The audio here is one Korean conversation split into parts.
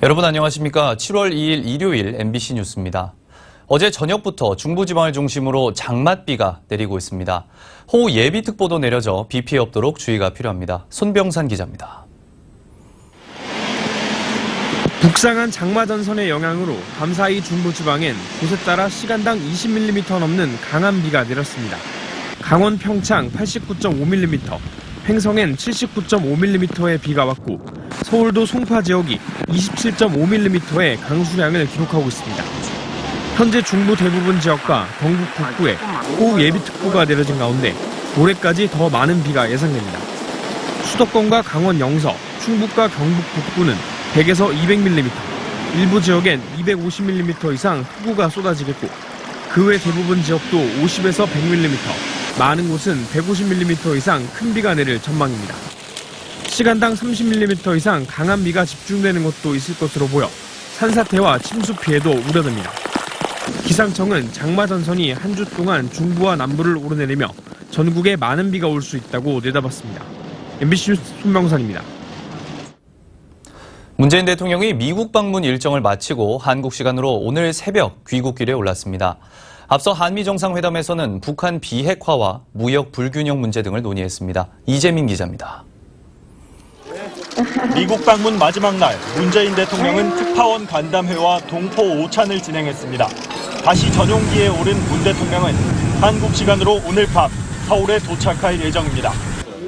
여러분 안녕하십니까? 7월 2일 일요일 MBC 뉴스입니다. 어제 저녁부터 중부지방을 중심으로 장맛비가 내리고 있습니다. 호우 예비특보도 내려져 비 피해 없도록 주의가 필요합니다. 손병산 기자입니다. 북상한 장마전선의 영향으로 밤사이 중부지방엔 곳에 따라 시간당 20mm 넘는 강한 비가 내렸습니다. 강원 평창 89.5mm, 횡성엔 79.5mm의 비가 왔고 서울도 송파 지역이 27.5mm의 강수량을 기록하고 있습니다. 현재 중부 대부분 지역과 경북 북부에 호우 예비특보가 내려진 가운데 모레까지 더 많은 비가 예상됩니다. 수도권과 강원 영서, 충북과 경북 북부는 100에서 200mm, 일부 지역엔 250mm 이상 폭우가 쏟아지겠고 그 외 대부분 지역도 50에서 100mm, 많은 곳은 150mm 이상 큰 비가 내릴 전망입니다. 시간당 30mm 이상 강한 비가 집중되는 곳도 있을 것으로 보여 산사태와 침수 피해도 우려됩니다. 기상청은 장마전선이 한 주 동안 중부와 남부를 오르내리며 전국에 많은 비가 올 수 있다고 내다봤습니다. MBC 뉴스 손명선입니다. 문재인 대통령이 미국 방문 일정을 마치고 한국 시간으로 오늘 새벽 귀국길에 올랐습니다. 앞서 한미 정상회담에서는 북한 비핵화와 무역 불균형 문제 등을 논의했습니다. 이재민 기자입니다. 미국 방문 마지막 날 문재인 대통령은 특파원 간담회와 동포 오찬을 진행했습니다. 다시 전용기에 오른 문 대통령은 한국 시간으로 오늘 밤 서울에 도착할 예정입니다.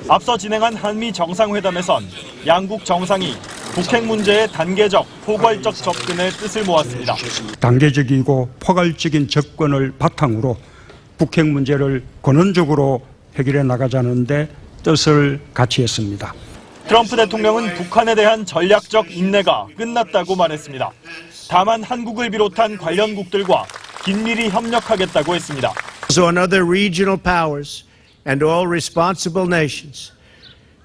앞서 진행한 한미 정상회담에선 양국 정상이 북핵 문제의 단계적, 포괄적 접근의 뜻을 모았습니다. 단계적이고 포괄적인 접근을 바탕으로 북핵 문제를 근원적으로 해결해 나가자는 데 뜻을 같이 했습니다. 트럼프 대통령은 북한에 대한 전략적 인내가 끝났다고 말했습니다. 다만 한국을 비롯한 관련국들과 긴밀히 협력하겠다고 했습니다. On other regional powers and all responsible nations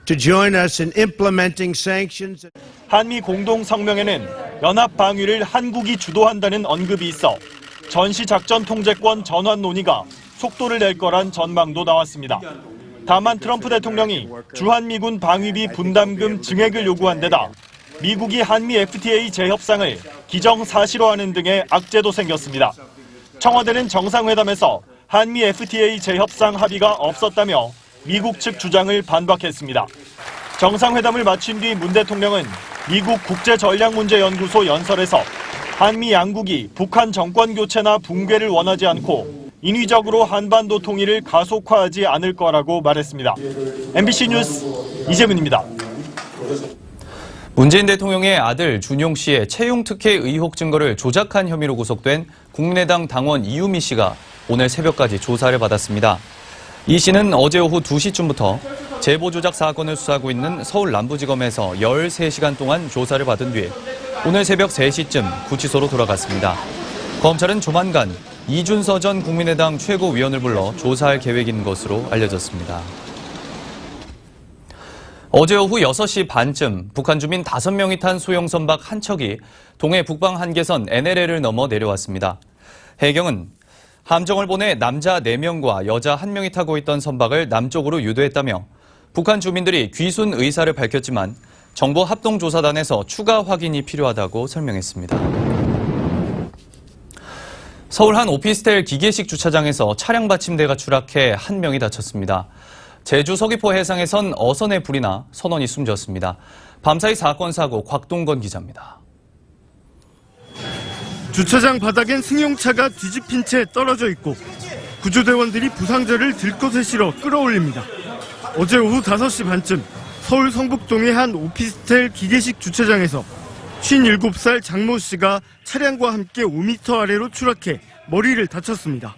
to join us in implementing sanctions. 한미 공동 성명에는 연합 방위를 한국이 주도한다는 언급이 있어 전시 작전 통제권 전환 논의가 속도를 낼 거란 전망도 나왔습니다. 다만 트럼프 대통령이 주한미군 방위비 분담금 증액을 요구한 데다 미국이 한미 FTA 재협상을 기정사실화하는 등의 악재도 생겼습니다. 청와대는 정상회담에서 한미 FTA 재협상 합의가 없었다며 미국 측 주장을 반박했습니다. 정상회담을 마친 뒤 문 대통령은 미국 국제전략문제연구소 연설에서 한미 양국이 북한 정권 교체나 붕괴를 원하지 않고 인위적으로 한반도 통일을 가속화하지 않을 거라고 말했습니다. MBC 뉴스 이재민입니다. 문재인 대통령의 아들 준용 씨의 채용 특혜 의혹 증거를 조작한 혐의로 구속된 국민의당 당원 이유미 씨가 오늘 새벽까지 조사를 받았습니다. 이 씨는 어제 오후 2시쯤부터 제보 조작 사건을 수사하고 있는 서울 남부지검에서 13시간 동안 조사를 받은 뒤 오늘 새벽 3시쯤 구치소로 돌아갔습니다. 검찰은 조만간 이준서 전 국민의당 최고위원을 불러 조사할 계획인 것으로 알려졌습니다. 어제 오후 6시 반쯤 북한 주민 5명이 탄 소형 선박 한 척이 동해 북방 한계선 NLL을 넘어 내려왔습니다. 해경은 함정을 보내 남자 4명과 여자 1명이 타고 있던 선박을 남쪽으로 유도했다며 북한 주민들이 귀순 의사를 밝혔지만 정보 합동조사단에서 추가 확인이 필요하다고 설명했습니다. 서울 한 오피스텔 기계식 주차장에서 차량 받침대가 추락해 1명이 다쳤습니다. 제주 서귀포 해상에선 어선에 불이 나 선원이 숨졌습니다. 밤사이 사건 사고 곽동건 기자입니다. 주차장 바닥엔 승용차가 뒤집힌 채 떨어져 있고 구조대원들이 부상자를 들것에 실어 끌어올립니다. 어제 오후 5시 반쯤 서울 성북동의 한 오피스텔 기계식 주차장에서 57살 장모 씨가 차량과 함께 5m 아래로 추락해 머리를 다쳤습니다.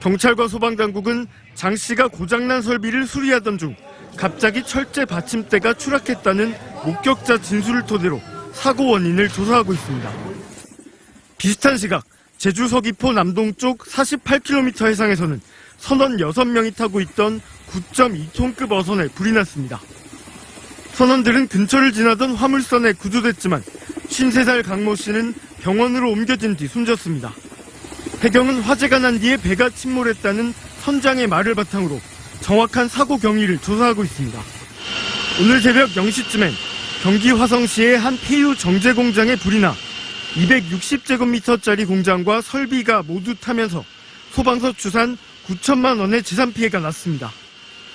경찰과 소방당국은 장 씨가 고장난 설비를 수리하던 중 갑자기 철제 받침대가 추락했다는 목격자 진술을 토대로 사고 원인을 조사하고 있습니다. 비슷한 시각 제주 서귀포 남동쪽 48km 해상에서는 선원 6명이 타고 있던 9.2톤급 어선에 불이 났습니다. 선원들은 근처를 지나던 화물선에 구조됐지만 53살 강모 씨는 병원으로 옮겨진 뒤 숨졌습니다. 해경은 화재가 난 뒤에 배가 침몰했다는 선장의 말을 바탕으로 정확한 사고 경위를 조사하고 있습니다. 오늘 새벽 0시쯤엔 경기 화성시의 한 폐유 정제 공장에 불이 나 260제곱미터짜리 공장과 설비가 모두 타면서 소방서 추산 9천만 원의 재산 피해가 났습니다.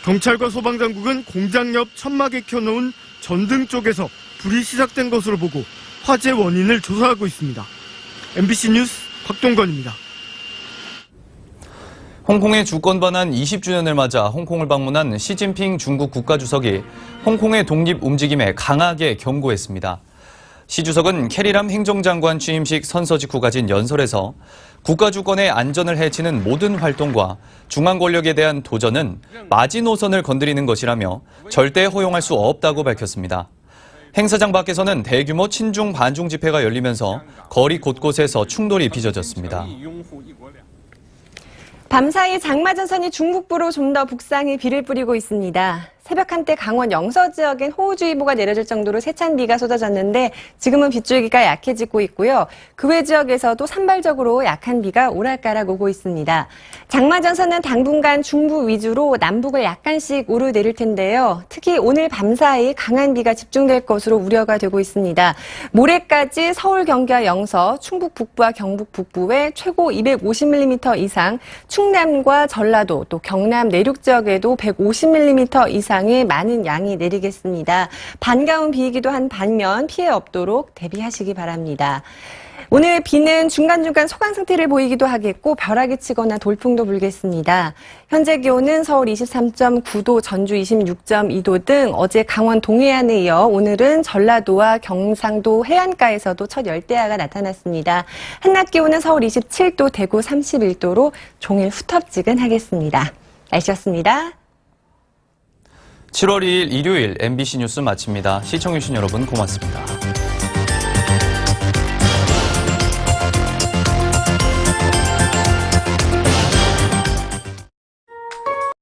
경찰과 소방당국은 공장 옆 천막에 켜놓은 전등 쪽에서 불이 시작된 것으로 보고 화재 원인을 조사하고 있습니다. MBC 뉴스 곽동건입니다. 홍콩의 주권 반환 20주년을 맞아 홍콩을 방문한 시진핑 중국 국가주석이 홍콩의 독립 움직임에 강하게 경고했습니다. 시 주석은 캐리람 행정장관 취임식 선서 직후 가진 연설에서 국가 주권의 안전을 해치는 모든 활동과 중앙 권력에 대한 도전은 마지노선을 건드리는 것이라며 절대 허용할 수 없다고 밝혔습니다. 행사장 밖에서는 대규모 친중 반중 집회가 열리면서 거리 곳곳에서 충돌이 빚어졌습니다. 밤사이 장마전선이 중북부로 좀 더 북상해 비를 뿌리고 있습니다. 새벽 한때 강원 영서 지역엔 호우주의보가 내려질 정도로 세찬 비가 쏟아졌는데 지금은 빗줄기가 약해지고 있고요. 그 외 지역에서도 산발적으로 약한 비가 오락가락 오고 있습니다. 장마전선은 당분간 중부 위주로 남북을 약간씩 오르내릴 텐데요. 특히 오늘 밤사이 강한 비가 집중될 것으로 우려가 되고 있습니다. 모레까지 서울, 경기와 영서, 충북 북부와 경북 북부에 최고 250mm 이상, 충남과 전라도, 또 경남 내륙 지역에도 150mm 이상의 많은 양이 내리겠습니다. 반가운 비이기도 한 반면 피해 없도록 대비하시기 바랍니다. 오늘 비는 중간중간 소강 상태를 보이기도 하겠고 벼락이 치거나 돌풍도 불겠습니다. 현재 기온은 서울 23.9도, 전주 26.2도 등 어제 강원 동해안에 이어 오늘은 전라도와 경상도 해안가에서도 첫 열대야가 나타났습니다. 한낮 기온은 서울 27도, 대구 31도로 종일 후텁지근하겠습니다. 날씨였습니다. 7월 2일 일요일 MBC 뉴스 마칩니다. 시청해주신 여러분 고맙습니다.